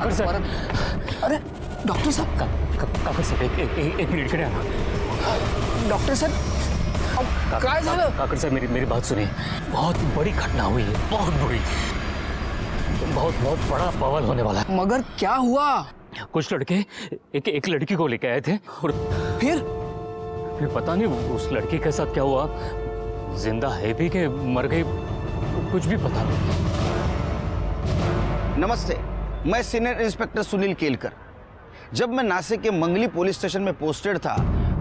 काकर sir, अरे doctor साहब, काकर sir एक मिनिट इकडे आना. डॉक्टर साहब काय झालं? काकर सर मेरी बात सुनिए. बहुत बड़ी घटना हुई है, बहुत बुरी. बहुत बड़ा बवाल होने वाला है. मगर क्या हुआ? कुछ लड़के एक लड़की को लेके आए थे और फिर पता नहीं उस लड़की के साथ क्या हुआ. जिंदा है भी कि मर गई, कुछ भी पता नहीं. नमस्ते, मैं सीनियर इंस्पेक्टर सुनील केलकर. जब मैं नासिक के मंगली पुलिस स्टेशन में पोस्टेड था,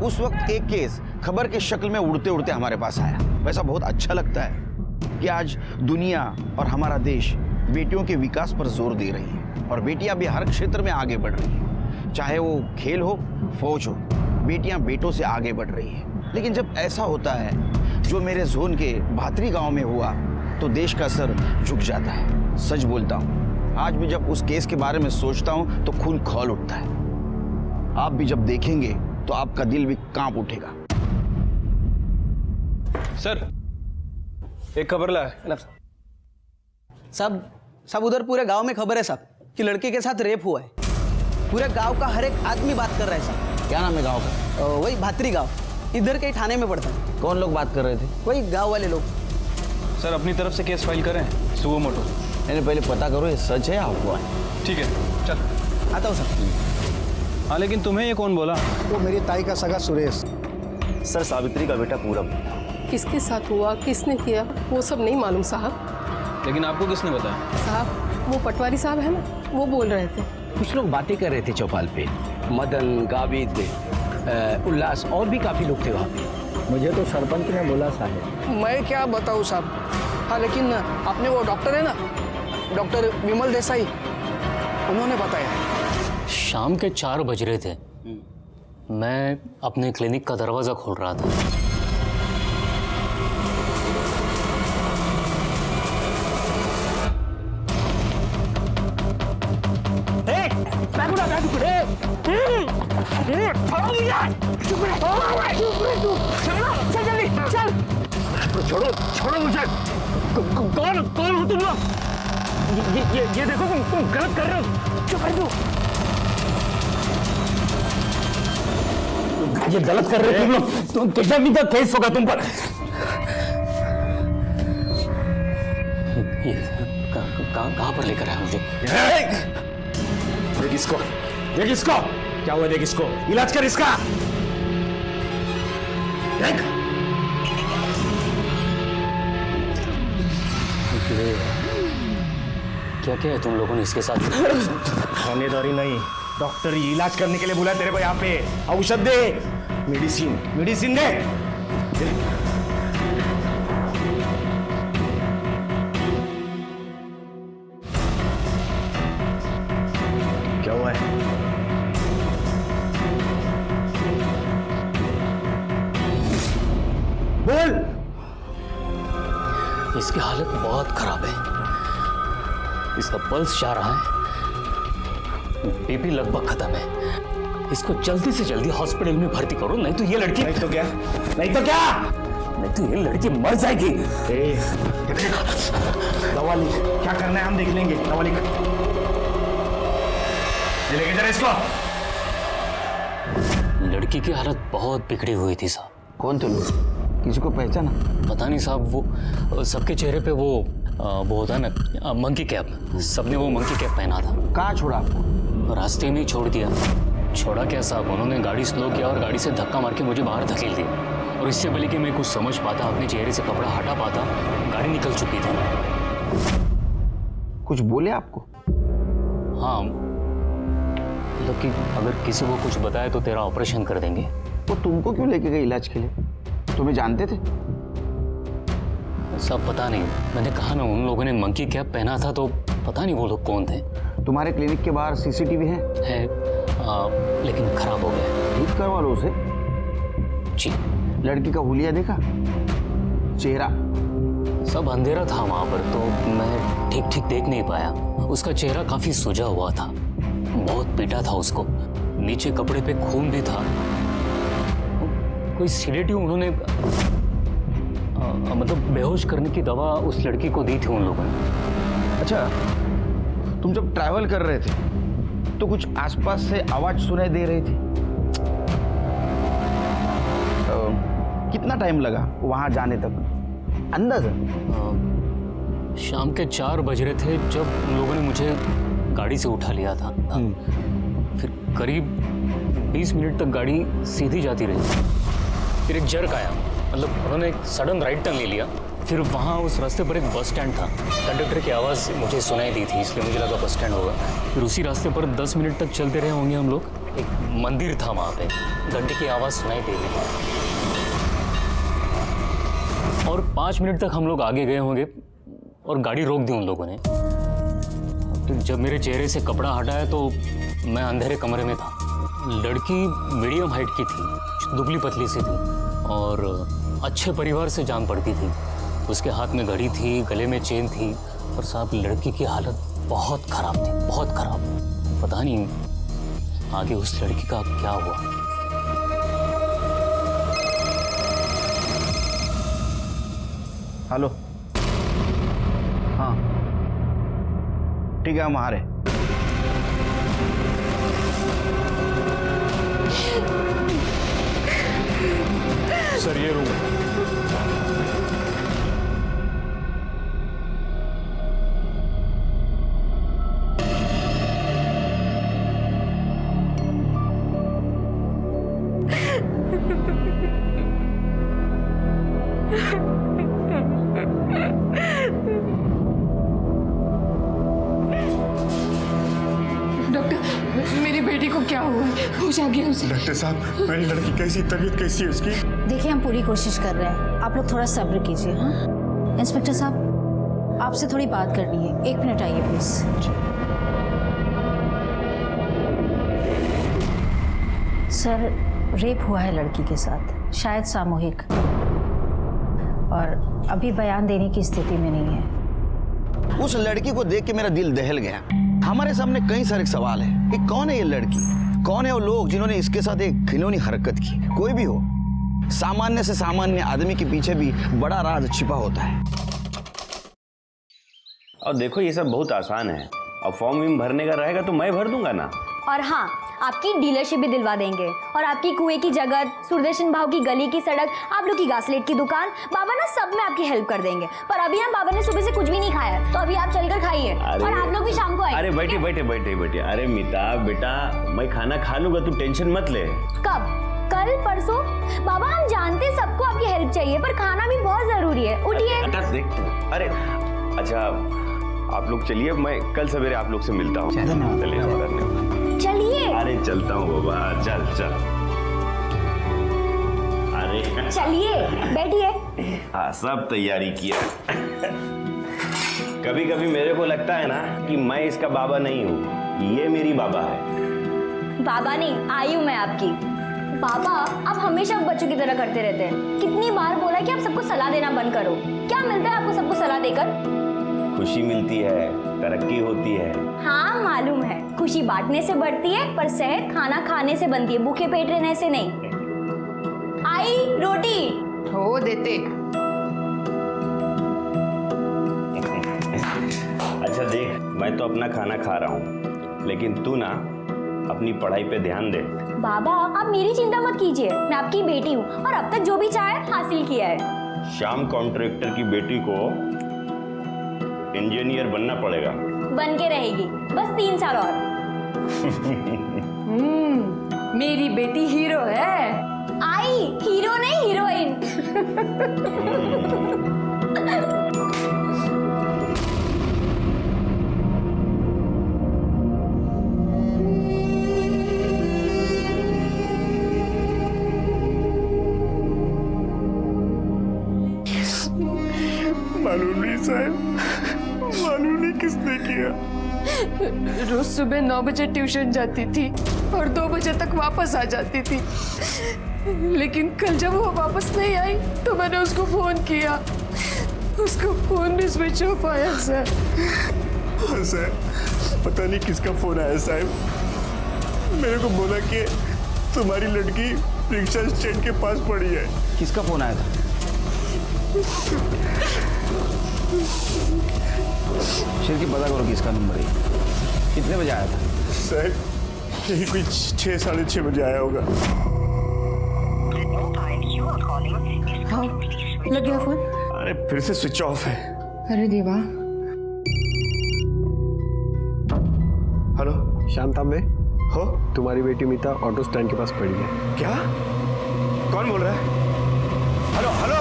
उस वक्त एक केस खबर के शक्ल में उड़ते उड़ते हमारे पास आया. वैसा बहुत अच्छा लगता है कि आज दुनिया और हमारा देश बेटियों के विकास पर जोर दे रही है और बेटियां भी हर क्षेत्र में आगे बढ़ रही हैं. चाहे वो खेल हो, फौज हो, बेटियां बेटों से आगे बढ़ रही हैं. लेकिन जब ऐसा होता है जो मेरे जोन के भातरी गांव में हुआ, तो देश का सर झुक जाता है. सच बोलता हूँ, आज भी जब उस केस के बारे में सोचता हूँ तो खून खौल उठता है. आप भी जब देखेंगे तो आपका दिल भी कांप उठेगा. सर, एक खबर लाए. सब उधर पूरे गांव में खबर है साहब कि लड़के के साथ रेप हुआ है. पूरे गांव का हर एक आदमी बात कर रहा है साहब. क्या नाम है गांव का? वही भातरी गांव, इधर के थाने में पड़ता है. कौन लोग बात कर रहे थे? वही गांव वाले लोग. सर, अपनी तरफ से केस फाइल करें सुओ मोटो. मैंने पहले पता करो ये सच है या अफवाह है. ठीक है, चल. आता हूँ सर. हाँ, लेकिन तुम्हें ये कौन बोला? वो मेरी ताई का सगा सुरेश. सर, सावित्री का बेटा पूरब. किसके साथ हुआ, किसने किया, वो सब नहीं मालूम साहब. लेकिन आपको किसने बताया? साहब, वो पटवारी साहब है ना, वो बोल रहे थे. कुछ लोग बातें कर रहे थे चौपाल पे. मदन, गाविद, उल्लास और भी काफी लोग थे वहाँ पे. मुझे तो सरपंच ने बोला साहब. मैं क्या बताऊँ साहब. हाँ, लेकिन आपने वो डॉक्टर है ना, डॉक्टर विमल देसाई, उन्होंने बताया. शाम के 4 बज रहे थे. मैं अपने क्लिनिक का दरवाजा खोल रहा था. छोड़ो मुझे. कौन हो तुम लोग? ये देखो, तुम गलत कर रहे हो. चुप रह तू. ये गलत कर रहे हो तुम लोग. तुम किडनैपिंग का केस होगा तुम पर. ये कहाँ पर लेकर आया मुझे? देख इसको, देख इसको. क्या हुआ? देख इसको, इलाज कर इसका. देख. क्या क्या है तुम लोगों ने इसके साथ? खानेदारी नहीं, डॉक्टर इलाज करने के लिए बुलाया तेरे को यहाँ पे. औषध दे, मेडिसिन दे. क्या हुआ है? बोल. इसकी हालत बहुत खराब है. इसका पल्स जा रहा है, बीपी लगभग खत्म है. इसको जल्दी से जल्दी हॉस्पिटल में भर्ती करो, नहीं तो ये लड़की नहीं तो क्या ये लड़की मर जाएगी. दवा लिख. क्या करना है हम देख लेंगे. दवा लिख. ये लेके जरा इसको. लड़की की हालत बहुत बिगड़ी हुई थी साहब. कौन थे लोग? किसी को पहचाना? पता नहीं साहब. वो सबके चेहरे पे वो होता है ना, मंकी कैप. सबने वो मंकी कैप पहना था. कहाँ छोड़ा आपको? रास्ते में ही छोड़ दिया. छोड़ा क्या साहब, उन्होंने गाड़ी स्लो किया और गाड़ी से धक्का मार के मुझे बाहर धकेल दिया. और इससे पहले कि मैं कुछ समझ पाता, अपने चेहरे से कपड़ा हटा पाता, गाड़ी निकल चुकी थी. कुछ बोले आपको? हाँ, मतलब कि अगर किसी को कुछ बताया तो तेरा ऑपरेशन कर देंगे. वो तुमको क्यों लेके गए इलाज के लिए? तुम्हें जानते थे? सब पता नहीं. मैंने कहा ना, उन लोगों ने मंकी कैप पहना था, तो पता नहीं वो लोग कौन थे. तुम्हारे क्लिनिक के बाहर सीसीटीवी है? लेकिन खराब हो गया. ठीक करवा लो उसे. जी. लड़की का हुलिया देखा? चेहरा? सब अंधेरा था वहां पर, तो मैं ठीक ठीक देख नहीं पाया. उसका चेहरा काफी सूजा हुआ था. बहुत पीटा था उसको. नीचे कपड़े पे खून भी था. कोई सीडेटिव उन्होंने मतलब बेहोश करने की दवा उस लड़की को दी थी उन लोगों ने. अच्छा, तुम जब ट्रैवल कर रहे थे तो कुछ आसपास से आवाज सुनाई दे रही थी। कितना टाइम लगा वहां जाने तक अंदाजा? शाम के 4 बज रहे थे जब उन लोगों ने मुझे गाड़ी से उठा लिया था। फिर करीब 20 मिनट तक गाड़ी सीधी जाती रही। फिर एक जर्क आया, मतलब उन्होंने एक सडन राइट टर्न ले लिया। फिर वहाँ उस रास्ते पर एक बस स्टैंड था। कंडक्टर की आवाज़ मुझे सुनाई दी थी, इसलिए मुझे लगा बस स्टैंड होगा। फिर उसी रास्ते पर 10 मिनट तक चलते रहे होंगे हम लोग। एक मंदिर था वहाँ पे, घंटे की आवाज़ सुनाई दे रही थी। और 5 मिनट तक हम लोग आगे गए होंगे और गाड़ी रोक दी उन लोगों ने। फिर जब मेरे चेहरे से कपड़ा हटाया तो मैं अंधेरे कमरे में था। लड़की मीडियम हाइट की थी, दुबली पतली सी थी और अच्छे परिवार से जान पड़ती थी। उसके हाथ में घड़ी थी, गले में चेन थी और साहब लड़की की हालत बहुत खराब थी, बहुत खराब। पता नहीं आगे उस लड़की का क्या हुआ। हेलो, हाँ ठीक है, हम आ रहे। सर ये रूम है। डॉक्टर, मेरी बेटी को क्या हुआ है? होश आ गया उसे? डॉक्टर साहब, मेरी लड़की कैसी, तबीयत कैसी है उसकी? देखिए, हम पूरी कोशिश कर रहे हैं, आप लोग थोड़ा सब्र कीजिए। हाँ इंस्पेक्टर साहब, आपसे थोड़ी बात करनी है, 1 मिनट आइए प्लीज। सर, रेप हुआ है लड़की के साथ, शायद सामूहिक, और अभी बयान देने की स्थिति में नहीं है। उस लड़की को देख के मेरा दिल दहल गया। हमारे सामने कई सारे सवाल हैं कि कौन है ये लड़की, कौन है वो लोग जिन्होंने इसके साथ एक घिनौनी हरकत की। कोई भी हो, सामान्य से सामान्य आदमी के पीछे भी बड़ा राज छिपा होता है। और देखो ये सब बहुत आसान है। अब फॉर्म विम भरने का रहेगा तो मैं भर दूंगा ना। और हाँ, आपकी डीलरशिप भी दिलवा देंगे, और आपकी कुएं की जगह, सुरदर्शन भाव की गली की सड़क, आप लोग की गासलेट की दुकान, बाबा ना सब में आपकी हेल्प कर देंगे। पर अभी हम बाबा ने सुबह से कुछ भी नहीं खाया, तो अभी आप चलकर खाइए और आप लोग भी शाम को आइए। अरे बैठे बैठे बैठे बैठे। अरे मिता बेटा, मैं खाना खा लूंगा, तू टेंशन मत ले। कब? कल? परसों? बाबा हम जानते सबको आपकी हेल्प चाहिए, पर खाना भी बहुत जरूरी है। उठिए। अरे अच्छा, आप लोग चलिए, मैं कल सवेरे आप लोग से मिलता हूँ। चलिए। अरे चलता हूँ बाबा, चल चल। अरे चलिए, बैठिए। हाँ, सब तैयारी किया। कभी कभी मेरे को लगता है ना कि मैं इसका बाबा नहीं हूँ, ये मेरी बाबा है। बाबा नहीं, आई हूँ मैं आपकी। बाबा, आप हमेशा बच्चों की तरह करते रहते हैं। कितनी बार बोला कि आप सबको सलाह देना बंद करो। क्या मिलता है आपको सबको सलाह देकर? खुशी मिलती है, तरक्की होती है। हाँ मालूम है, खुशी बांटने से बढ़ती है, पर सेहत खाना खाने से बनती है, भूखे पेट रहने से नहीं। आई रोटी हो देते। अच्छा देख, मैं तो अपना खाना खा रहा हूँ, लेकिन तू ना अपनी पढ़ाई पे ध्यान दे। बाबा, आप मेरी चिंता मत कीजिए, मैं आपकी बेटी हूँ और अब तक जो भी चाहे हासिल किया है। श्याम कॉन्ट्रैक्टर की बेटी को इंजीनियर बनना पड़ेगा। बन के रहेगी, बस 3 साल और। मेरी बेटी हीरो है। आई हीरो नहीं, हीरोइन। मालूम नहीं साहब, मालूम नहीं किसने किया। रोज सुबह 9 बजे ट्यूशन जाती थी और 2 बजे तक वापस आ जाती थी। लेकिन कल जब वो वापस नहीं आई तो मैंने उसको फोन किया, उसको फोन भी स्विच ऑफ आया सर। हाँ सर, पता नहीं किसका फोन आया साहब। मेरे को बोला कि तुम्हारी लड़की रिक्शा स्टैंड के पास पड़ी है। किसका फोन आया था? शेर की पता करो किसका नंबर है। कितने बजे आया था? सर यही कोई 6 साढ़े 6 बजे आया होगा। हाँ लग गया फोन। अरे फिर से स्विच ऑफ है। अरे देवा। हेलो शांता में हो, तुम्हारी बेटी मीता ऑटो स्टैंड के पास पड़ी है। क्या? कौन बोल रहा है? Hello hello.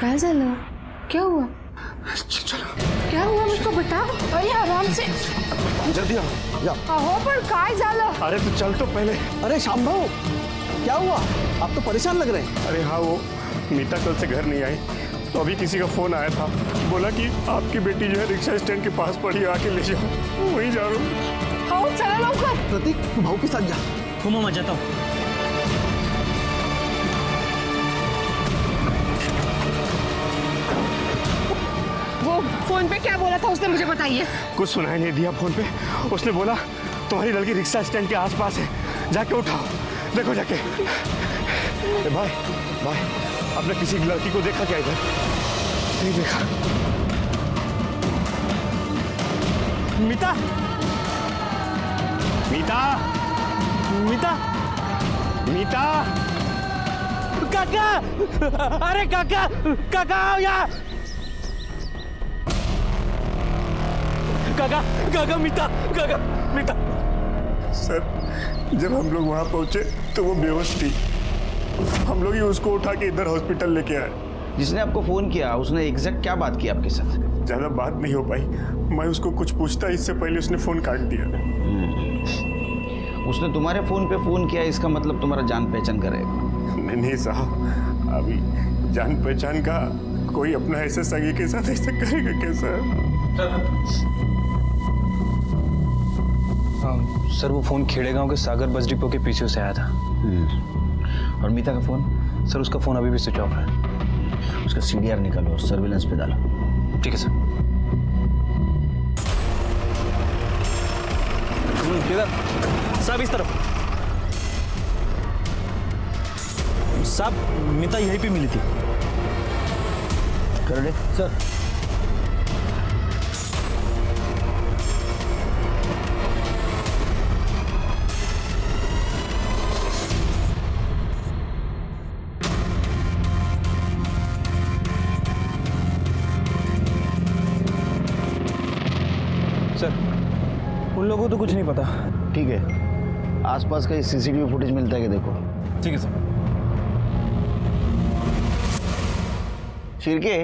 काय झालं? क्या हुआ? चलो क्या हुआ मुझको बता। अरे आराम से। जल्दी आओ। जा। अहो पण काय झालं? अरे तो चल तो पहले। अरे श्याम भाऊ, क्या हुआ? आप तो परेशान लग रहे हैं। अरे हाँ, वो मीता कल से घर नहीं आई, तो अभी किसी का फोन आया था, बोला कि आपकी बेटी जो है रिक्शा स्टैंड के पास पड़ी, आके ले जाओ। वहीं जा रहा हूँ। हो चला लवकर। प्रतीक, तू भाऊ के साथ जा। घूमो, मैं जाता हूँ। वो फोन पे क्या बोला था उसने, मुझे बताइए। कुछ सुनाई नहीं दिया फोन पे। उसने बोला तुम्हारी लड़की रिक्शा स्टैंड के आसपास है, जाके उठाओ, देखो जाके। भाई भाई, आपने किसी लड़की को देखा क्या इधर? नहीं देखा। मीता, मीता, मीता, मीता, काका, अरे काका, काका आओ यहाँ। काका, काका, मीता, काका, मीता। सर, जब हम लोग वहां पहुंचे तो वो बेहोश थी। हम लोग ही उसको उठा के इधर हॉस्पिटल लेके आए। जिसने आपको फोन किया उसने एग्जैक्ट क्या बात की आपके साथ? ज्यादा बात नहीं हो पाई। मैं उसको कुछ पूछता इससे पहले उसने फोन काट दिया। उसने तुम्हारे फोन पे फोन किया, इसका मतलब तुम्हारा जान पहचान करेगा। नहीं साहब, अभी जान पहचान का कोई अपना ऐसे सगे के साथ ऐसा करेगा कैसा? सर वो फोन खेड़े गांव के सागर बस डिपो के पीछे से आया था। और मीता का फोन? सर उसका फोन अभी भी स्विच ऑफ है। उसका सीडीआर निकालो और सर्विलेंस पे डालो। ठीक है सर। किधर? साहब इस तरफ। साहब मीता यहीं पे मिली थी। कर दे सर। सर उन लोगों को तो कुछ नहीं पता। ठीक है, आसपास का सीसीटीवी फुटेज मिलता है कि देखो। ठीक है सर। शिरके,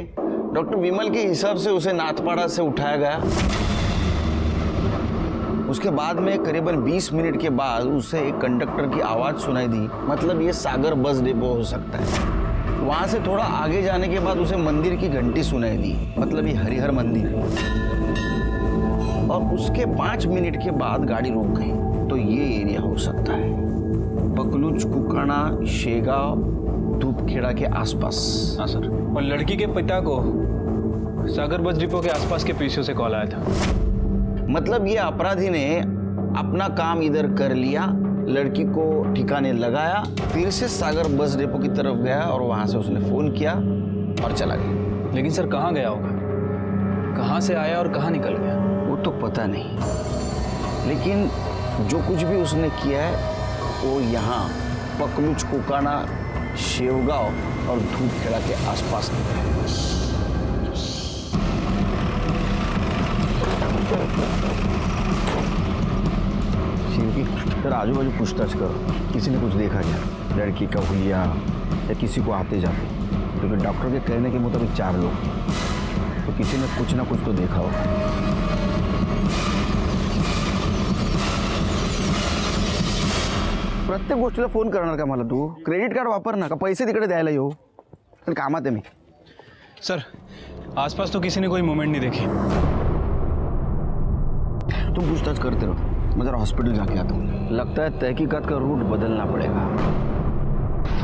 डॉक्टर विमल के हिसाब से उसे नाथपाड़ा से उठाया गया। उसके बाद में करीबन 20 मिनट के बाद उसे एक कंडक्टर की आवाज सुनाई दी, मतलब ये सागर बस डिपो हो सकता है। वहां से थोड़ा आगे जाने के बाद उसे मंदिर की घंटी सुनाई दी, मतलब ये हरिहर मंदिर। और उसके 5 मिनट के बाद गाड़ी रुक गई, तो ये एरिया हो सकता है पकलुच, कुकाना, शेगांव, धूपखेड़ा के आसपास। हाँ सर। और लड़की के पिता को सागर बस डिपो के आसपास के पीछे से कॉल आया था। मतलब ये अपराधी ने अपना काम इधर कर लिया, लड़की को ठिकाने लगाया, फिर से सागर बस डिपो की तरफ गया और वहां से उसने फोन किया और चला गया। लेकिन सर कहाँ गया होगा? कहाँ से आया और कहाँ निकल गया? वो तो पता नहीं, लेकिन जो कुछ भी उसने किया है वो यहाँ पकलुच, कुकाना, शेवगांव और धूपखेड़ा के आसपास सर आजू बाजू पूछताछ करो, किसी ने कुछ देखा क्या? लड़की का हुलिया या किसी को आते जाते? क्योंकि डॉक्टर के कहने के मुताबिक 4 लोग, तो किसी ने कुछ ना कुछ तो देखा होगा। प्रत्येक गोष्टीला फोन करणार का मला तू? क्रेडिट कार्ड वापर ना, का पैसे तिकडे द्यायला येऊ? तर कामात आहे मी। सर आसपास तो किसी ने कोई मूवमेंट नहीं देखी। तुम पूछताछ करते रहो, मैं जरा हॉस्पिटल जाके आता हूँ। लगता है तहकीकात का रूट बदलना पड़ेगा।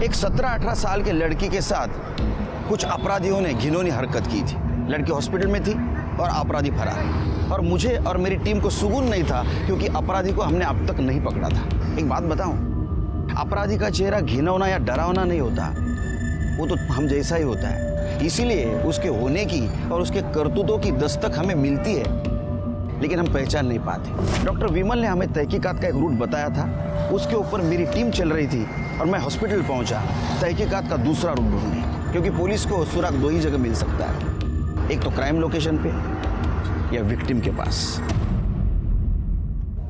एक 17-18 साल के लड़की के साथ कुछ अपराधियों ने घिनौनी हरकत की थी। लड़की हॉस्पिटल में थी और अपराधी फरार, और मुझे और मेरी टीम को सुकून नहीं था क्योंकि अपराधी को हमने अब तक नहीं पकड़ा था। एक बात बताऊं, अपराधी का चेहरा घिनौना या डरावना नहीं होता, वो तो हम जैसा ही होता है। इसीलिए उसके होने की और उसके करतूतों की दस्तक हमें मिलती है। लेकिन हम पहचान नहीं पाते। डॉक्टर विमल ने हमें तहकीकात का एक रूट बताया था, उसके ऊपर मेरी टीम चल रही थी और मैं हॉस्पिटल पहुंचा तहकीकात का दूसरा रूट ढूंढने, क्योंकि पुलिस को सुराग दो ही जगह मिल सकता है, एक तो क्राइम लोकेशन पे या विक्टिम के पास।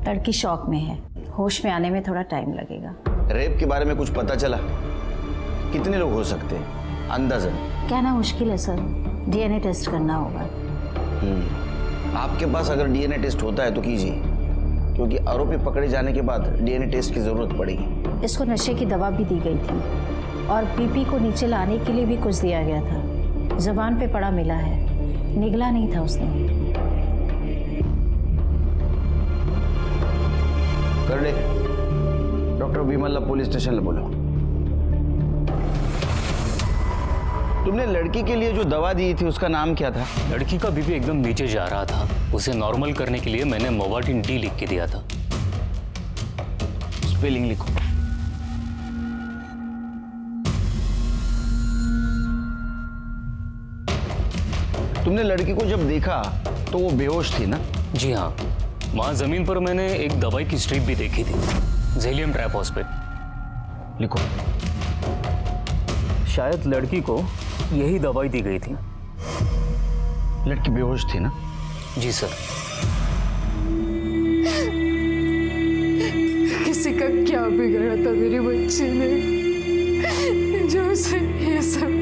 लड़की शॉक में है, होश में आने में थोड़ा टाइम लगेगा। रेप के बारे में कुछ पता चला? कितने लोग हो सकते हैं अंदाजन? कहना मुश्किल है सर, डीएनए टेस्ट करना होगा। आपके पास अगर डीएनए टेस्ट होता है तो कीजिए, क्योंकि आरोपी पकड़े जाने के बाद डीएनए टेस्ट की जरूरत पड़ेगी। इसको नशे की दवा भी दी गई थी और बीपी को नीचे लाने के लिए भी कुछ दिया गया था। जुबान पे पड़ा मिला है, निगला नहीं था उसने। कर ले, डॉक्टर विमल पुलिस स्टेशन ले बोलो। तुमने लड़की के लिए जो दवा दी थी उसका नाम क्या था? लड़की का बीपी एकदम नीचे जा रहा था, उसे नॉर्मल करने के लिए मैंने मोवाटिन डी लिख के दिया था। स्पेलिंग लिखो। तुमने लड़की को जब देखा तो वो बेहोश थी ना? जी हाँ, वहां जमीन पर मैंने एक दवाई की स्ट्रिप भी देखी थी, जेलियम ट्राइफॉस्फेट। लिखो। शायद लड़की को यही दवाई दी गई थी। लड़की बेहोश थी ना? जी सर। किसी का क्या बिगड़ा था मेरी बच्ची ने जो उसे ये सब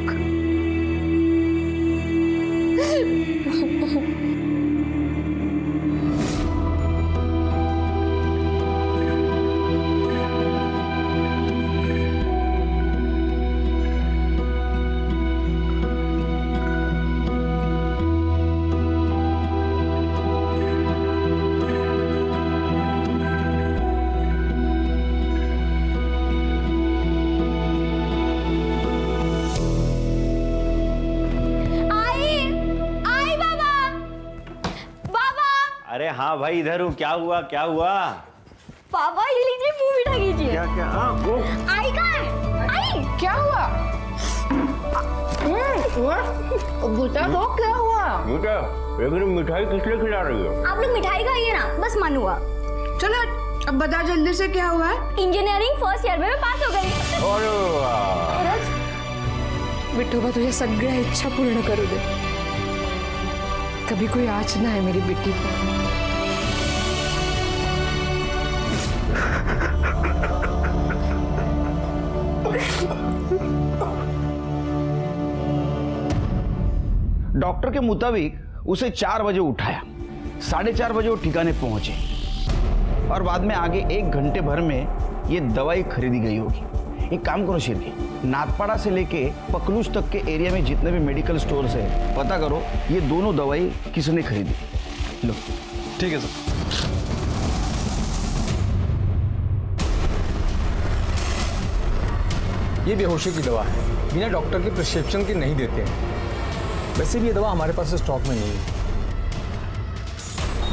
अरे हाँ भाई, इधर हूँ। क्या हुआ क्या हुआ? पापा ये लीजिए, मुंह मीठा कीजिए। क्या क्या? हाँ वो आई कहाँ है? आई क्या हुआ? बेटा तो क्या हुआ? बेटा, लेकिन मिठाई किस लिए खिला रही हो? आप लोग मिठाई खाइए ना, बस मन हुआ। चलो अब बता जल्दी से क्या हुआ? इंजीनियरिंग फर्स्ट ईयर में मैं पास हो गई। अरे वाह! विठोबा तुझे सगळ्या इच्छा पूर्ण करू दे। कभी कोई आँच ना है मेरी बेटी पर। डॉक्टर के मुताबिक उसे 4 बजे उठाया, 4:30 बजे वो ठिकाने पहुंचे और बाद में आगे 1 घंटे भर में ये दवाई खरीदी गई होगी। एक काम करो शिरके, नाथपाड़ा से लेके पकलूस तक के एरिया में जितने भी मेडिकल स्टोर्स है पता करो ये दोनों दवाई किसने खरीदी। लो। ठीक है सर। ये बेहोशी की दवा है, बिना डॉक्टर के प्रिस्क्रिप्शन की नहीं देते हैं। वैसे भी ये दवा हमारे पास स्टॉक में नहीं है।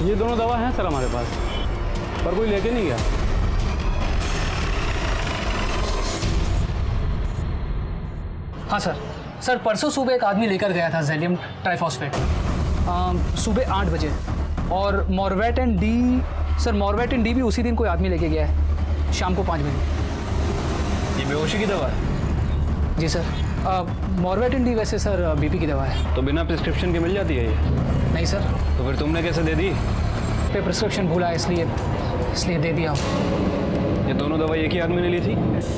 ये दोनों दवा हैं सर हमारे पास, पर कोई लेके नहीं गया। हाँ सर, परसों सुबह एक आदमी लेकर गया था जेलियम ट्राइफॉस्फेट सुबह 8 बजे, और मॉर्वेटिन डी, सर मॉर्वेटिन डी भी उसी दिन कोई आदमी लेके गया है शाम को 5 बजे। ये बेहोशी की दवा है? जी सर, मॉर्वेटिन डी वैसे सर बीपी की दवा है। तो बिना प्रिस्क्रिप्शन के मिल जाती है ये? नहीं सर। तो फिर तुमने कैसे दे दी? पे प्रिस्क्रिप्शन भूला इसलिए दे दिया। ये दोनों दवाई एक ही आदमी ने ली थी?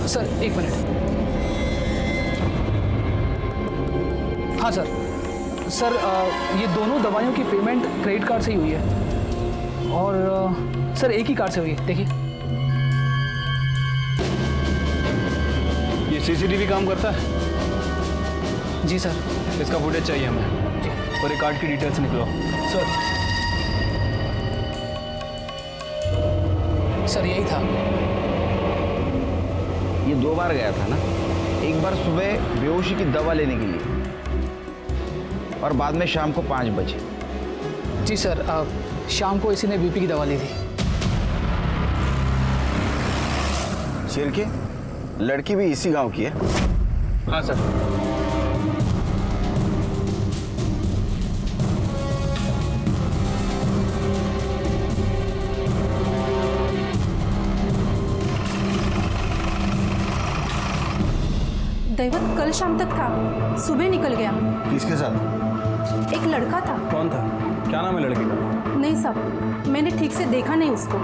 Sir 1 minute. हाँ सर, ये दोनों दवाइयों की पेमेंट क्रेडिट कार्ड से ही हुई है, और सर एक ही कार्ड से हुई है, देखिए। ये सीसीटीवी काम करता है? जी सर। इसका फुटेज चाहिए हमें जी, और एक कार्ड की डिटेल्स निकलो। सर यही था। ये 2 बार गया था ना, एक बार सुबह बेहोशी की दवा लेने के लिए और बाद में शाम को 5 बजे। जी सर, शाम को इसी ने बीपी की दवा ली थी। शिरके, लड़की भी इसी गांव की है? हाँ सर। दैवत कल शाम तक था, सुबह निकल गया। किसके साथ? एक लड़का था। कौन था? क्या नाम है लड़के का? नहीं साहब, मैंने ठीक से देखा नहीं उसको।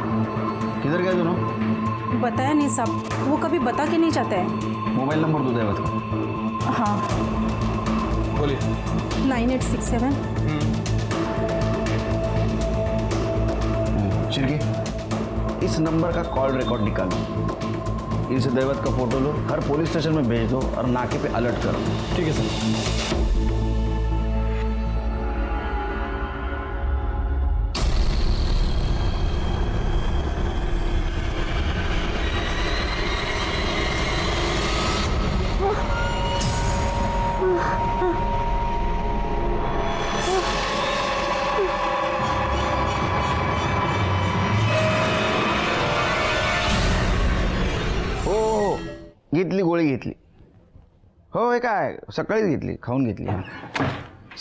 किधर गए दोनों? बताया नहीं साहब, वो कभी बता के नहीं जाता है। मोबाइल नंबर दो दैवत का। हाँ, बोलिए। 9867। शिरके, इस नंबर का कॉल रिकॉर्ड निकालो, इनसे दैवत का फोटो लो, हर पुलिस स्टेशन में भेज दो और नाके पे अलर्ट करो। ठीक है सर। हो, घेतली गोळी घेतली. हो, हे काय सकाळीच घेतली, खाऊन घेतली.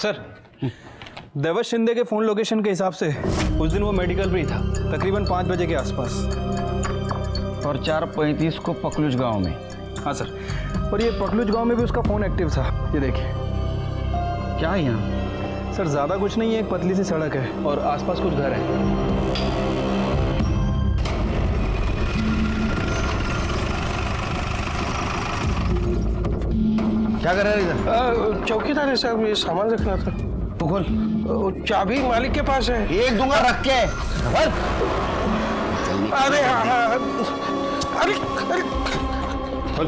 सर, दैवत शिंदे के फ़ोन लोकेशन के हिसाब से उस दिन वो मेडिकल पे ही था, तकरीबन 5 बजे के आसपास। और 4:35 को पकलुज गांव में. हाँ सर, और ये पकलुज गांव में भी उसका फ़ोन एक्टिव था। ये देखिए। क्या है यहाँ? सर ज़्यादा कुछ नहीं है, एक पतली सी सड़क है और आसपास कुछ घर है। क्या कर रहे हैं इधर? चौकीदार है साहब, ये सामान रखना था। तू खोल. चाबी मालिक के पास है। एक दूंगा रख के. अरे हाँ, अरे अरे खोल.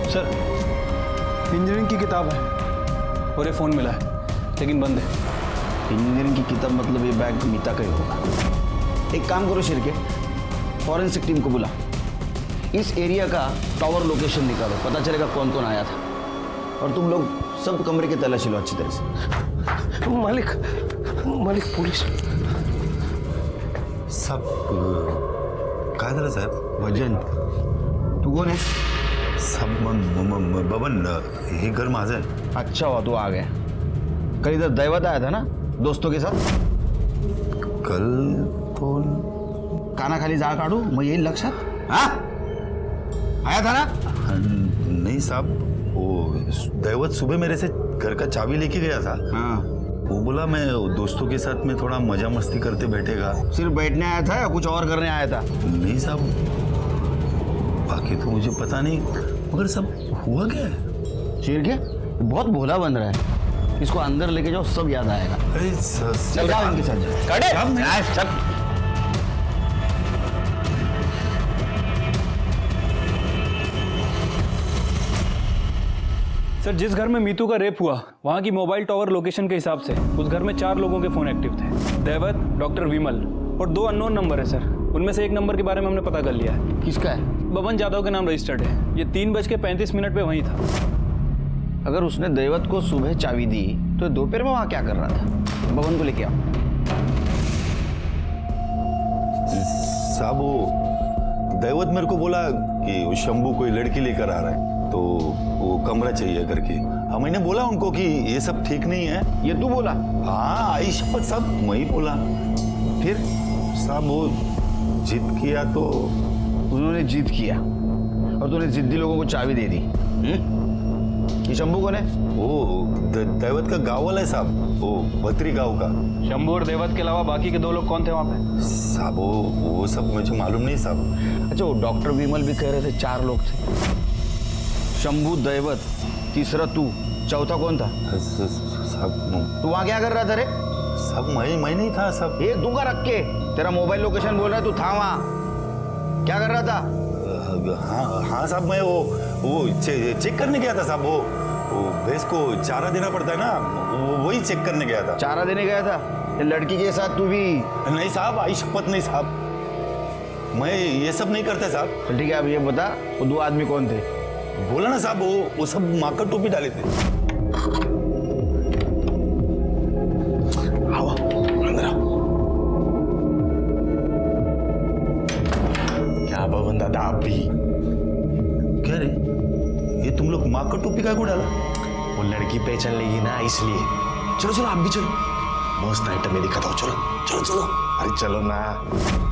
सर, इंजीनियरिंग की किताब है और ये फ़ोन मिला है, लेकिन बंद है। इंजीनियरिंग की किताब मतलब ये बैग मीता का ही होगा. एक काम करो शिरके, फॉरेंसिक टीम को बुला, इस एरिया का टावर लोकेशन निकालो, पता चलेगा कौन कौन आया था. और तुम लोग सब कमरे की तलाशी लो अच्छी तरह से. मालिक पुलिस सब काय झालं साहेब? भजन, तू कोण आहे? सब बबन, हे घर माझं आहे. अच्छा हुआ तू आ गया. कल इधर दैवत आया था ना दोस्तों के साथ? कल तो कानाखाली जाळ काढू मग येईल लक्षात. हाँ आया था ना? नहीं साहब, वो दैवत सुबह मेरे से घर का चाबी लेके गया था. हाँ, वो बोला मैं दोस्तों के साथ में थोड़ा मजा मस्ती करते बैठेगा. सिर्फ बैठने आया था या कुछ और करने आया था? नहीं साहब, बाकी तो मुझे पता नहीं, मगर सब हुआ क्या है? शिरके बहुत भोला बन रहा है, इसको अंदर लेके जाओ, सब याद आएगा. अरे चल जाओ इनके साथ जाओ. चल. सर, जिस घर में मीतू का रेप हुआ, वहाँ की मोबाइल टावर लोकेशन के हिसाब से उस घर में 4 लोगों के फ़ोन एक्टिव थे। दैवत, डॉक्टर विमल और 2 अननोन नंबर है सर. उनमें से एक नंबर के बारे में हमने पता कर लिया है. किसका है? बबन जादव के नाम रजिस्टर्ड है. ये 3:35 पे वहीं था. अगर उसने दैवत को सुबह चाबी दी तो दोपहर में वहाँ क्या कर रहा था? बबन को लेके आओ. साहब, वो दैवत मेरे को बोला कि वो शंभू कोई लड़की लेकर आ रहा है, तो वो कमरा चाहिए करके. हाँ, मैंने बोला उनको कि ये सब ठीक नहीं है. ये तू बोला? हाँ, आई शपथ साहब, मैं ही बोला. फिर साहब वो जिद किया तो उन्होंने जिद किया और तूने जिद्दी लोगों को चाबी दे दी. ये शंभू कौन है? वो दैवत का गाँव वाला है साहब, वो बत्री गाँव का. शंभू और दैवत के अलावा बाकी के 2 लोग कौन थे वहाँ पे? साहब वो सब मुझे मालूम नहीं साहब. अच्छा, वो डॉक्टर विमल भी कह रहे थे 4 लोग थे. शंभू, दैवत, तीसरा तू, चौथा कौन था? साहब तू वहाँ क्या कर रहा था रे? साहब मैं नहीं था साहब. एक दूंगा रख के. तेरा मोबाइल लोकेशन बोल रहा है, तू था वहाँ, क्या कर रहा था? हाँ साहब, मैं वो चेक करने गया था साहब. वो भैंस को चारा देना पड़ता है ना, वही चेक करने गया था. चारा देने गया था? ये लड़की के साथ तू भी? नहीं साहब, आई शपथ नहीं साहब, मैं ये सब नहीं करता साहब. ठीक है, अब ये बता वो 2 आदमी कौन थे? बोला ना साहब, वो सब माकर टोपी डाले थे. आओ. बबन दादा आप भी क्या रे, ये तुम लोग माँ का टोपी काय को डाला? वो लड़की पहचान लेगी ना इसलिए। चलो चलो आप भी चलो, मस्त आइटम में दिखाता हूँ। चलो चलो चलो, अरे चलो ना।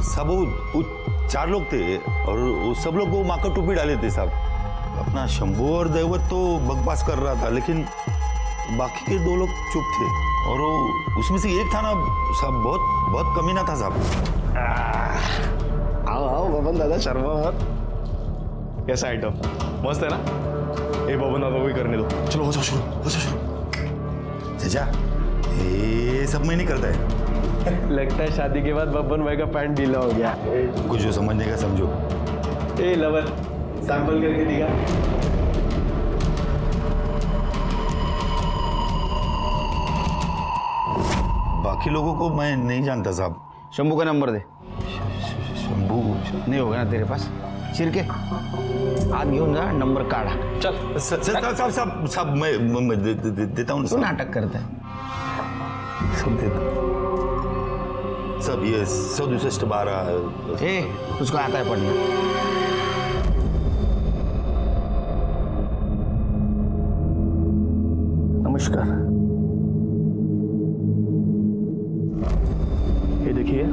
सब वो 4 लोग थे और वो सब लोग वो माँ का टोपी डाले थे साहब। अपना शंभू और दैवत तो बकवास कर रहा था, लेकिन बाकी के 2 लोग चुप थे। और वो उसमें से एक था ना साहब, बहुत कमीना था साहब। आओ आओ बबन दादा, शर्मा मत। कैसा आइटम मस्त है ना? ए बबन दादा को ही करने दो। चलो हो जाओ शुरू, हो जाओ शुरू। चाचा ये सब मैं नहीं करता है। लगता है शादी के बाद बब्बन भाई का पैंट ढीला हो गया। कुछ जो समझने का समझो। ए लवर, सैंपल करके दिखा। बाकी लोगों को मैं नहीं जानता साहब। शंभू का नंबर दे। शंभू नहीं होगा ना तेरे पास? शिरके हाथ घेऊन जा, नंबर काढा। चल साहब मैं देता हूँ। तू नाटक करता है। सब देता सब, ये 100-12। उसको आता है पढ़ना। नमस्कार, ये देखिए,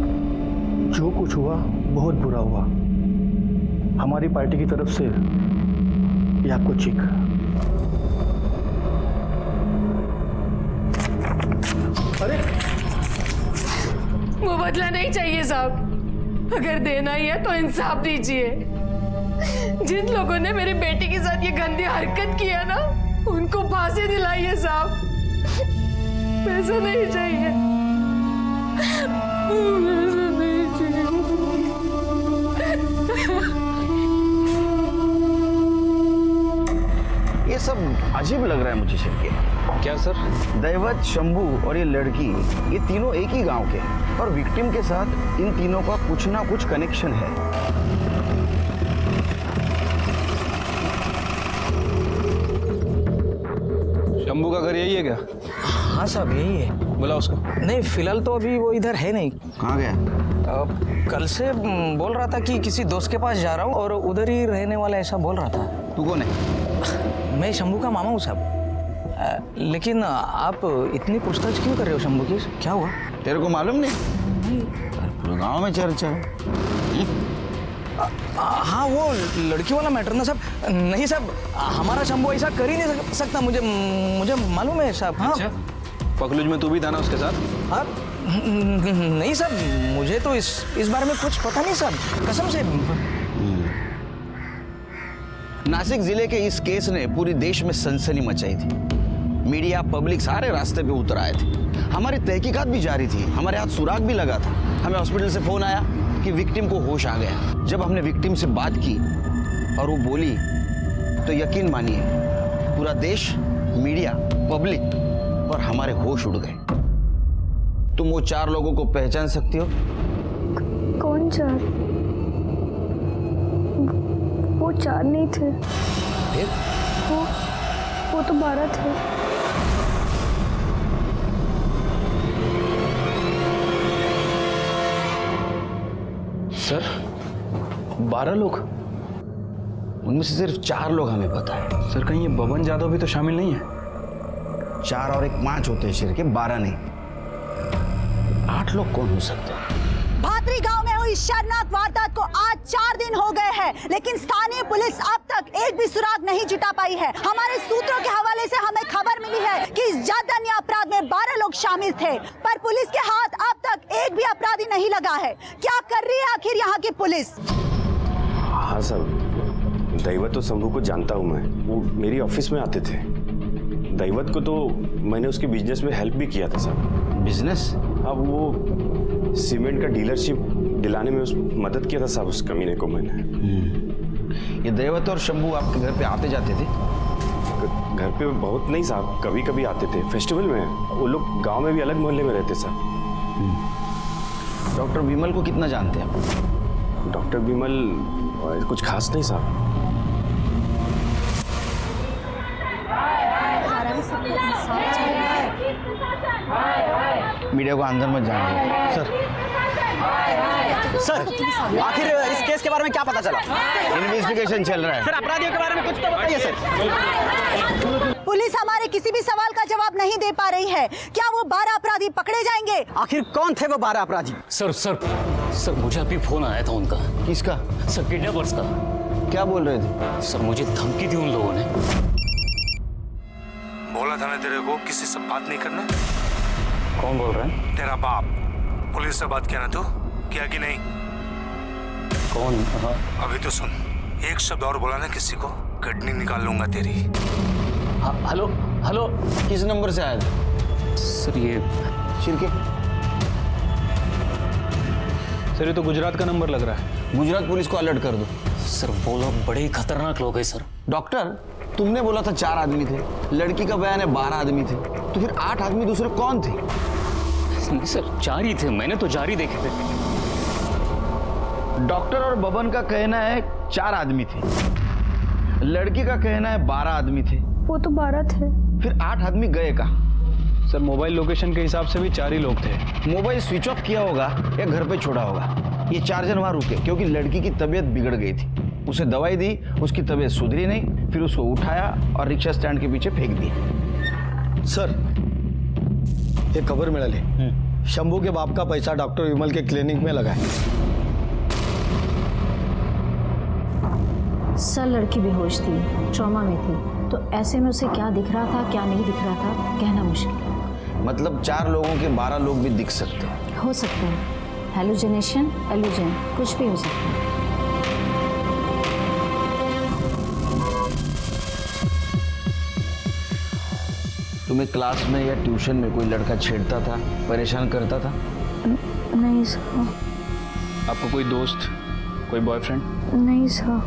जो कुछ हुआ बहुत बुरा हुआ। हमारी पार्टी की तरफ से ये आपको चेक। अरे वो बदला नहीं चाहिए साहब, अगर देना ही है तो इंसाफ दीजिए। जिन लोगों ने मेरी बेटी के साथ ये गंदी हरकत किया ना, उनको फांसी दिलाइए साहब। पैसा नहीं चाहिए, पैसा नहीं चाहिए। ये सब अजीब लग रहा है मुझे शिरके। क्या सर? दैवत, शंभू और ये लड़की, ये तीनों एक ही गांव के हैं और विक्टिम के साथ इन तीनों का कुछ ना कुछ कनेक्शन है। शंभू का घर यही है क्या? हाँ साहब यही है। बुला उसको। नहीं फिलहाल तो अभी वो इधर है नहीं। कहाँ गया? कल से बोल रहा था कि किसी दोस्त के पास जा रहा हूँ और उधर ही रहने वाला ऐसा बोल रहा था। तू कौन है? मैं शंभू का मामा हूँ साहब। लेकिन आप इतनी पूछताछ क्यों कर रहे हो शंभू की? क्या हुआ? तेरे को मालूम नहीं? पूरे गांव में चर्चा है। हाँ वो लड़की वाला मैटर ना साहब। नहीं साहब, हमारा शंभू ऐसा कर ही नहीं सकता। मुझे मालूम है साहब। हाँ पकलूज में तू भी था ना उसके साथ? हाँ नहीं साहब, मुझे तो इस बारे में कुछ पता नहीं साहब, कसम से। नासिक जिले के इस केस ने पूरी देश में सनसनी मचाई थी। मीडिया, पब्लिक सारे रास्ते पे उतर आए थे। हमारी तहकीकात भी जारी थी, हमारे हाथ सुराग भी लगा था। हमें हॉस्पिटल से फोन आया कि विक्टिम को होश आ गया। जब हमने विक्टिम से बात की और वो बोली तो यकीन मानिए पूरा देश, मीडिया, पब्लिक और हमारे होश उड़ गए। तुम वो 4 लोगों को पहचान सकती हो? कौन 4? वो 4 नहीं थे। वो तो 12 थे। सर 12 लोग? उनमें से सिर्फ 4 लोग हमें पता है। सर कहीं ये बबन यादव भी तो शामिल नहीं है? 4 और 1 5 होते हैं शिरके, 12 नहीं। 8 लोग कौन हो सकते हैं? भातरी गांव में हुई शर्मनाक वारदात को आज 4 दिन हो गए हैं, लेकिन स्थानीय पुलिस अब तक एक भी सुराग नहीं जुटा पाई है। हमारे सूत्रों के हवाले से हमें खबर मिली है कि इस जघन्य अपराध में 12 लोग शामिल थे, पर पुलिस के हाथ अब तक एक भी अपराधी नहीं लगा है। क्या कर रही है आखिर यहाँ की पुलिस? हाँ सर, दैवत और शंभू को जानता हूँ मैं, वो मेरी ऑफिस में आते थे। दैवत को तो मैंने उसके बिजनेस में हेल्प भी किया था सर। बिजनेस? अब वो सीमेंट का डीलरशिप दिलाने में उस मदद किया था साहब उस कमीने को मैंने। ये दैवत और शंभू आपके घर पे आते जाते थे? घर पे बहुत नहीं साहब, कभी कभी आते थे फेस्टिवल में। वो लोग गांव में भी अलग मोहल्ले में रहते साहब। डॉक्टर विमल को कितना जानते हैं आप? डॉक्टर विमल कुछ खास नहीं साहब। मीडिया को अंदर मत जाने। सर सर आखिर इस केस के बारे में क्या पता चला? इन्वेस्टिगेशन चल रहा है। सर अपराधियों के बारे में कुछ तो बताइए सर। पुलिस हमारे किसी भी सवाल का जवाब नहीं दे पा रही है। क्या वो 12 अपराधी पकड़े जाएंगे? आखिर कौन थे वो 12 अपराधी? सर मुझे अभी फोन आया था उनका। किसका? सर किडनैपर्स का। क्या बोल रहे थे? सर मुझे धमकी दी उन लोगों ने। बोला था ना तेरे को किसी से बात नहीं करना। कौन बोल रहा है? तेरा बाप। पुलिस से बात किया ना तू? किया कि नहीं? कौन? अभी तो सुन, एक शब्द और बोला ना किसी को, किडनी निकाल लूंगा तेरी। हेलो हेलो, किस नंबर से आया था? सर ये शिरके। सर ये तो गुजरात का नंबर लग रहा है। गुजरात पुलिस को अलर्ट कर दो। सर वो लोग बड़े ही खतरनाक लोग हैं सर। डॉक्टर, तुमने बोला था 4 आदमी थे, लड़की का बयान है 12 आदमी थे, तो फिर 8 आदमी दूसरे कौन थे? नहीं सर 4 ही थे, मैंने तो 4 ही देखे थे। डॉक्टर और बबन का कहना है 4 आदमी थे, लड़की का कहना है 12 आदमी थे। वो तो 12 थे। फिर 8 आदमी गए कहाँ? सर मोबाइल लोकेशन के हिसाब से भी 4 ही लोग थे। मोबाइल स्विच ऑफ किया होगा या घर पे छोड़ा होगा। ये 4 जन वहां रुके क्योंकि लड़की की तबीयत बिगड़ गई थी। उसे दवाई दी, उसकी तबीयत सुधरी नहीं, फिर उसको उठाया और रिक्शा स्टैंड के पीछे फेंक दिया। सर ये खबर मिळाली, शंभू के बाप का पैसा डॉक्टर विमल के क्लिनिक में लगा है। सर लड़की बेहोश थी, ट्रॉमा में थी, तो ऐसे में उसे क्या दिख रहा था क्या नहीं दिख रहा था कहना मुश्किल है। मतलब 4 लोगों के 12 लोग भी दिख सकते हैं। हो सकता है हेलुसिनेशन, एल्यूजन, कुछ भी हो सकता है। तुम्हें क्लास में या ट्यूशन में कोई लड़का छेड़ता था, परेशान करता था? नहीं सर। आपको कोई दोस्त, कोई बॉयफ्रेंड? नहीं सर,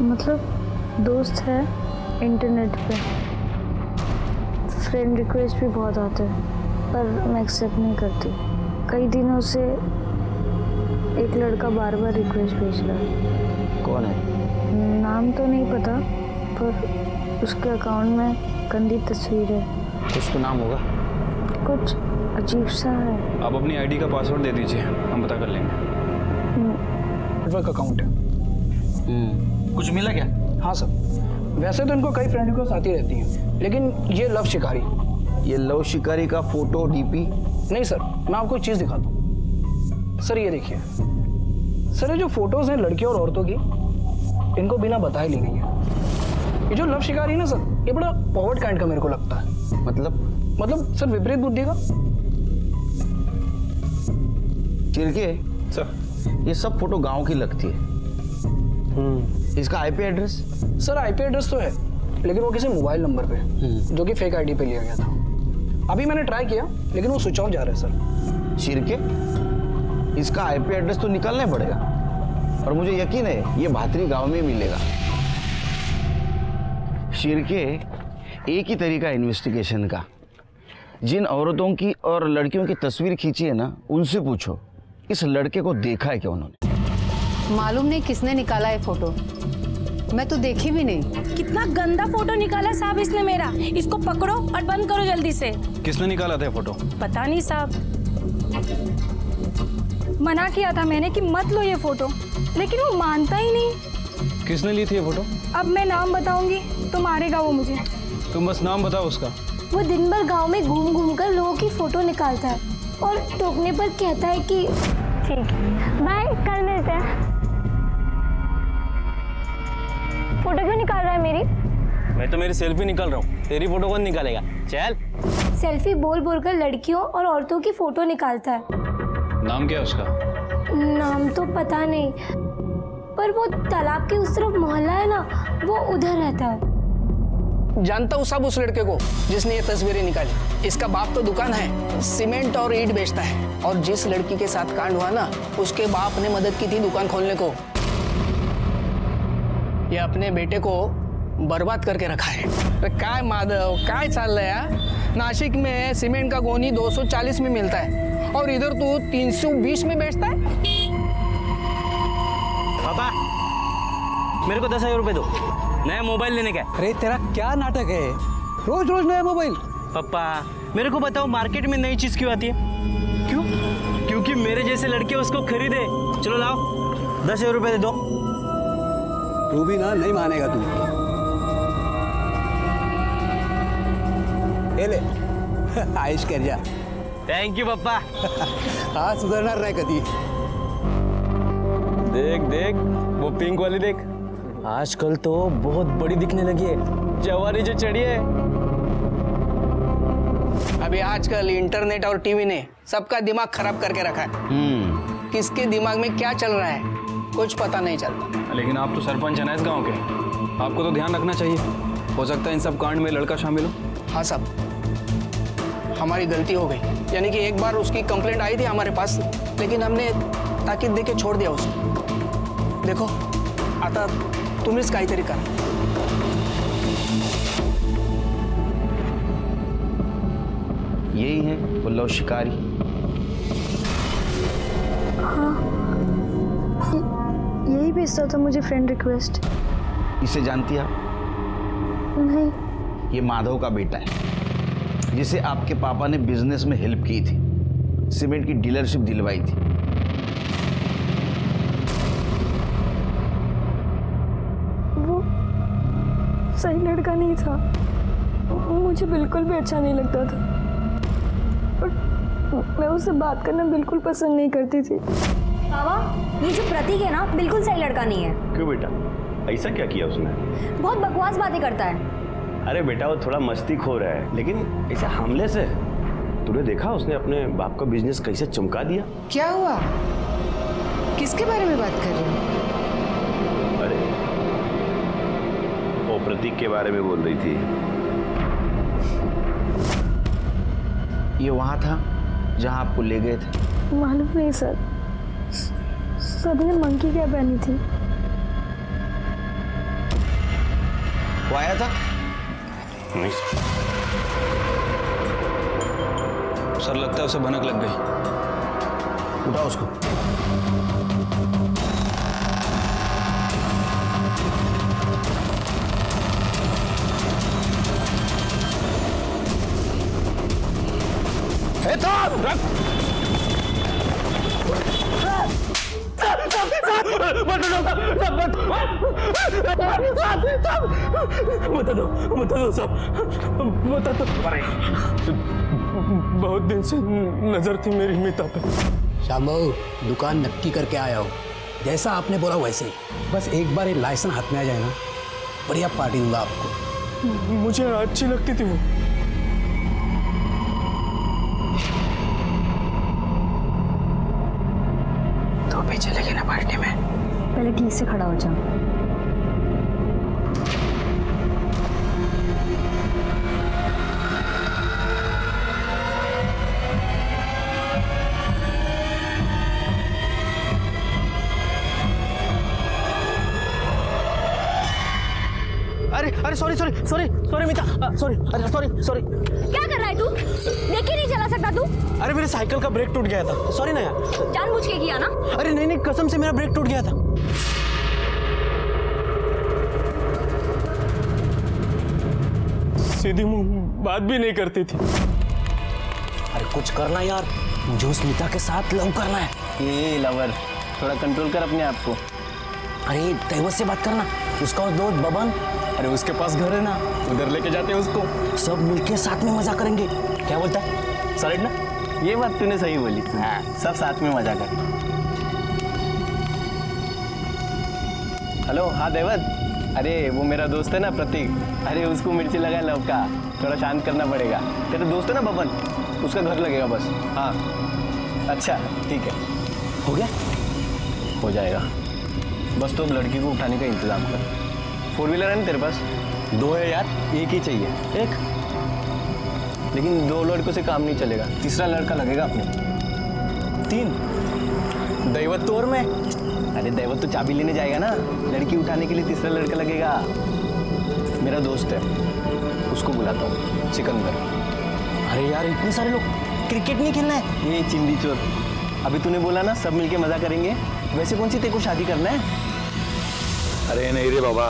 मतलब दोस्त है इंटरनेट पे, फ्रेंड रिक्वेस्ट भी बहुत आते हैं पर मैं एक्सेप्ट नहीं करती। कई दिनों से एक लड़का बार बार रिक्वेस्ट भेज रहा है। कौन है? नाम तो नहीं पता पर उसके अकाउंट में गंदी तस्वीर है। कुछ तो नाम होगा। कुछ अजीब सा है। आप अपनी आईडी का पासवर्ड दे दीजिए, हम पता कर लेंगे। नेटवर्क अकाउंट है। कुछ मिला क्या? हाँ सर, वैसे तो इनको कई फ्रेंड रिक्वेस्ट आती रहती हैं, लेकिन ये लव शिकारी। ये लव शिकारी का फोटो डीपी? नहीं सर, मैं आपको एक चीज़ दिखाता हूँ। सर ये देखिए, सर ये जो फोटोज हैं लड़कियों और औरतों की, इनको बिना बताए ली गई है। ये जो लव शिकारी है ना सर, ये बड़ा पॉवर्ड काइंड का मेरे को लगता है। मतलब सर विपरीत बुद्धि का। चिरके सर, ये सब फोटो गांव की लगती है। इसका IP address? Sir IP address तो है, लेकिन वो किसी मोबाइल नंबर पे, जो कि फेक आईडी पे लिया गया था। अभी मैंने ट्राई किया, लेकिन वो स्विच ऑफ जा रहा है सर। चिरके, इसका आईपी एड्रेस तो निकालना ही पड़ेगा, और मुझे यकीन है ये भातरी गांव में मिलेगा। शिरके, एक ही तरीका इन्वेस्टिगेशन का, जिन औरतों की और लड़कियों की तस्वीर खींची है ना, उनसे पूछो इस लड़के को देखा है क्या उन्होंने। मालूम नहीं किसने निकाला है फोटो, मैं तो देखी भी नहीं। कितना गंदा फोटो निकाला साहब इसने मेरा। इसको पकड़ो और बंद करो जल्दी से। किसने निकाला था फोटो? पता नहीं साहब, मना किया था मैंने कि मत लो ये फोटो, लेकिन वो मानता ही नहीं। किसने ली थी ये फोटो? अब मैं नाम बताऊंगी तो मारेगा वो मुझे। तुम बस नाम बताओ उसका। वो दिन भर गांव में घूम घूम कर लोगों की फोटो निकालता है और टोकने पर कहता है कि ठीक बाय, कल मिलते हैं। फोटो क्यों निकाल रहा है मेरी? मैं तो मेरी सेल्फी निकाल रहा हूँ, तेरी फोटो कौन निकालेगा? चल। सेल्फी बोल बोल कर लड़कियों और औरतों की फोटो निकालता है। नाम क्या है उसका? नाम तो पता नहीं, पर वो तालाब के उस तरफ मोहल्ला है ना, वो उधर रहता है। जानता हूँ सब उस लड़के को जिसने ये तस्वीरें निकाली। इसका बाप तो दुकान है, सीमेंट और ईंट बेचता है, और जिस लड़की के साथ कांड हुआ ना, उसके बाप ने मदद की थी दुकान खोलने को। ये अपने बेटे को बर्बाद करके रखा है। तो काय माधव, काय चाल रहा है? नासिक में सीमेंट का गोनी 240 में मिलता है और इधर तू 320 में बेचता है। पापा, मेरे को 10,000 रुपए दो, नया मोबाइल लेने का। अरे तेरा क्या नाटक है, रोज रोज नया मोबाइल? पापा मेरे को बताओ, मार्केट में नई चीज क्यों आती है? क्यों? क्योंकि मेरे जैसे लड़के उसको खरीदे। चलो लाओ 10,000 रुपए दे दो। तू भी ना नहीं मानेगा तू। ये ले आयुष कर जा। थैंक यू पप्पा। हाँ सुधरणार नाही कधी। देख देख वो पिंक वाली देख, आजकल तो बहुत बड़ी दिखने लगी है, जवानी जो चढ़ी है। अभी आजकल इंटरनेट और टीवी ने सबका दिमाग खराब करके रखा है। किसके दिमाग में क्या चल रहा है कुछ पता नहीं चलता। लेकिन आप तो सरपंच हैं ना इस गांव के, आपको तो ध्यान रखना चाहिए। हो सकता है इन सब कांड में लड़का शामिल हो। हाँ साहब, हमारी गलती हो गई। यानी कि एक बार उसकी कंप्लेंट आई थी हमारे पास, लेकिन हमने ताकीद देके छोड़ दिया उसको। देखो आता तुम्हीच काहीतरी करा। यही है वो लव शिकारी। हाँ, यही भेजता था मुझे फ्रेंड रिक्वेस्ट। इसे जानती है आप? नहीं। ये माधव का बेटा है, जिसे आपके पापा ने बिजनेस में हेल्प की थी, सीमेंट की डीलरशिप दिलवाई थी। वो सही लड़का नहीं था, मुझे बिल्कुल भी अच्छा नहीं लगता था, और मैं उससे बात करना बिल्कुल पसंद नहीं करती थी। बाबा, ये जो प्रतीक है ना, बिल्कुल सही लड़का नहीं है। क्यों बेटा, ऐसा क्या किया उसने? बहुत बकवास बातें करता है। अरे बेटा वो थोड़ा मस्ती खो रहा है, लेकिन ऐसा हमले से तूने देखा उसने अपने बाप का बिजनेस कैसे चमका दिया? क्या हुआ? किसके बारे में बात कर रहे हो? अरे वो प्रतीक के बारे में बोल रही थी। ये वहां था जहां आपको ले गए थे? मालूम नहीं सर, सभी ने मंकी कैप पहनी थी। वो आया था? नहीं सर, लगता है उसे भनक लग गई। उठाओ उसको। बता दो सब, बता दो। बहुत दिन से नजर थी मेरी मीता पे। शाम्भू, दुकान नक्की करके आया हो, जैसा आपने बोला वैसे ही। बस एक बार ये लाइसेंस हाथ में आ जाए ना, बढ़िया पार्टी दूंगा आपको। मुझे अच्छी लगती थी वो। तो भी चलेगी ना पार्टी में? पहले ठीक से खड़ा हो जाओ। अरे सॉरी मीता, सॉरी। क्या कर रहा है तू? देख ही नहीं चला सकता तू? अरे मेरे साइकिल का ब्रेक टूट गया था, सॉरी ना यार। जानबूझ के किया ना? अरे नहीं, कसम से मेरा ब्रेक टूट गया था। सीधी मुंह बात भी नहीं करती थी। अरे कुछ करना यार, मुझे उस मीता के साथ लव करना है। ये लवर, थोड़ा कंट्रोल कर अपने आप को। अरे दैवत से बात करना, उसका दोस्त बबन। अरे उसके पास घर है ना, उधर लेके जाते हैं उसको। सब मिलके साथ में मजा करेंगे, क्या बोलता है? सॉलिड ना? ये बात तूने सही बोली। हाँ, सब साथ में मजा कर। हेलो, हाँ दैवत। अरे वो मेरा दोस्त है ना प्रतीक, अरे उसको मिर्ची लगा लव का, थोड़ा शांत करना पड़ेगा। तेरा दोस्त है ना बबन, उसका घर लगेगा बस। हाँ अच्छा ठीक है, हो गया? हो जाएगा। बस तो अब लड़की को उठाने का इंतजाम कर। 4 व्हीलर है ना तेरे पास? 2 है यार, एक ही चाहिए। एक, लेकिन 2 लड़कों से काम नहीं चलेगा, तीसरा लड़का लगेगा अपने। 3 दैवत तो और मैं। अरे दैवत तो चाबी लेने जाएगा ना, लड़की उठाने के लिए तीसरा लड़का लगेगा। मेरा दोस्त है, उसको बुलाता हूँ, सिकंदर। अरे यार इतने सारे लोग, क्रिकेट नहीं खेलना है? ये चिंदी चोर, अभी तूने बोला ना सब मिलके मजा करेंगे, वैसे कौन सी तेरे को शादी करना है? अरे नहीं रे बाबा,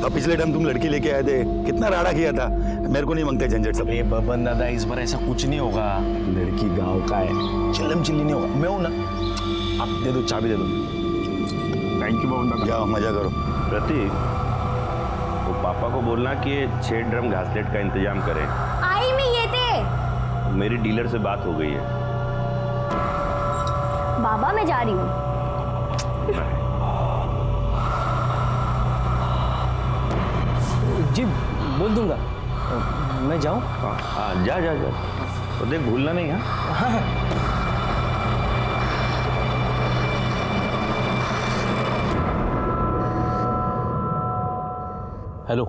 अब पिछले टाइम तुम लड़की लेके आए थे, कितना राड़ा किया था, मेरे को नहीं मांगते झंझट सब। अरे बबन दादा, इस बार ऐसा कुछ नहीं होगा। लड़की गांव का है, चिल्लम चिल्ली नहीं होगा। मैं हूं ना, आप दे दो, चाबी दे दो। थैंक यू बबन दादा। जाओ मजा करो। प्रतीक, तो पापा को बोलना कि 6 ड्रम घासलेट का इंतजाम करें। आई में ये थे। मेरी डीलर से बात हो गई है। बाबा मैं जा रही हूँ। जी बोल दूंगा। मैं जाऊं? हाँ जा जा जा, तो देख भूलना नहीं। हाँ हेलो।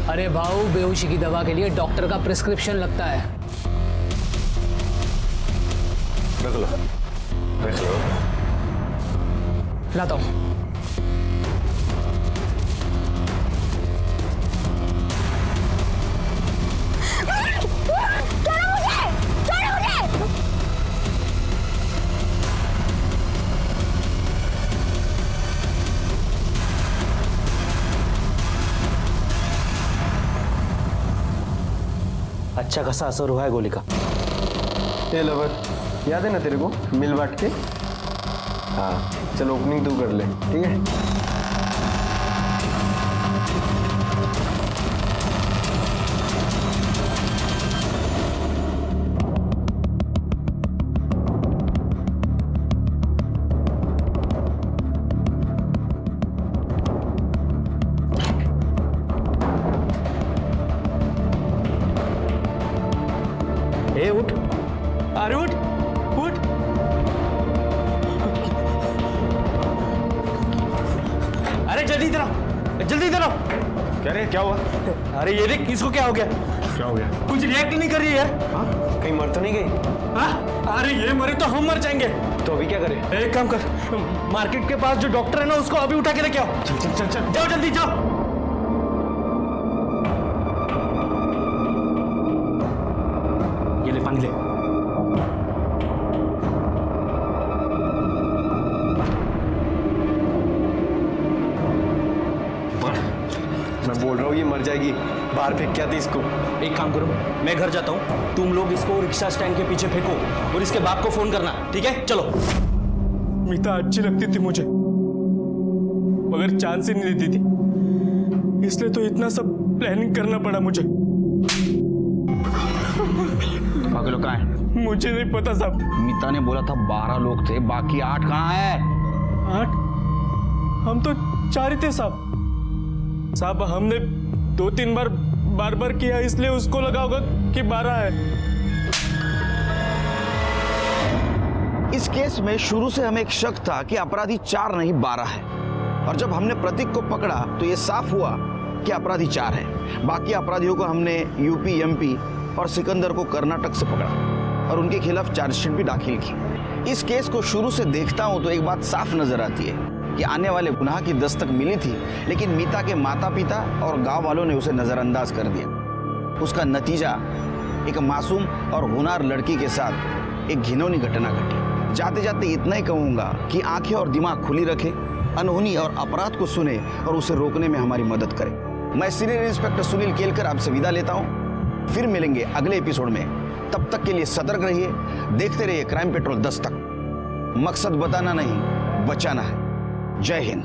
अरे भाऊ, बेहोशी की दवा के लिए डॉक्टर का प्रिस्क्रिप्शन लगता है। रख लो रख लो। लाता हूँ। अच्छा खासा असर हुआ है गोली का। ये लवर, याद है ना तेरे को मिल बांट के? हाँ चल, ओपनिंग तू कर ले, ठीक है? ए उठ, अरे उठ उठ। अरे जल्दी इधर आओ, जल्दी इधर आओ। क्या रे, क्या हुआ? अरे ये देख, इसको क्या हो गया? क्या हो गया? कुछ रिएक्ट नहीं कर रही है। कहीं मर तो नहीं गई? हाँ? अरे ये मरे तो हम मर जाएंगे। तो अभी क्या करें? एक काम कर, मार्केट के पास जो डॉक्टर है ना, उसको अभी उठा के लेके आओ। चल चल चल चल, जाओ जल्दी जाओ। ये ले पानी ले। मैं बोल रहा हूँ ये मर जाएगी, बाहर फेंक क्या थी इसको। एक काम करो, मैं घर जाता हूँ, तुम लोग इसको रिक्शा स्टैंड के पीछे फेंको और इसके बाप को फोन करना, ठीक है? चलो। मीता अच्छी लगती थी मुझे, मगर चांस ही नहीं देती थी, इसलिए तो इतना सब प्लानिंग करना पड़ा मुझे। बाकी लोग कहाँ हैं? मुझे नहीं पता साहब। मीता ने बोला था 12 लोग थे, बाकी 8 कहाँ हैं? 8? हम तो 4 ही थे साहब। साहब हमने 2-3 बार बार किया, इसलिए उसको लगा होगा कि 12 है। इस केस में शुरू से हमें एक शक था कि अपराधी 4 नहीं 12 है, और जब हमने प्रतीक को पकड़ा तो ये साफ हुआ कि अपराधी 4 है। बाकी अपराधियों को हमने यूपी, एमपी और सिकंदर को कर्नाटक से पकड़ा और उनके खिलाफ चार्जशीट भी दाखिल की। इस केस को शुरू से देखता हूं तो एक बात साफ नजर आती है कि आने वाले गुनाह की दस्तक मिली थी, लेकिन मीता के माता पिता और गांव वालों ने उसे नजरअंदाज कर दिया। उसका नतीजा एक मासूम और होनहार लड़की के साथ एक घिनौनी घटना घटी। जाते जाते इतना ही कहूंगा कि आंखें और दिमाग खुली रखे, अनहोनी और अपराध को सुने और उसे रोकने में हमारी मदद करें। मैं सीनियर इंस्पेक्टर सुनील केलकर आपसे विदा लेता हूं। फिर मिलेंगे अगले एपिसोड में, तब तक के लिए सतर्क रहिए, देखते रहिए क्राइम पेट्रोल 10 तक। मकसद बताना नहीं, बचाना है। जय हिंद।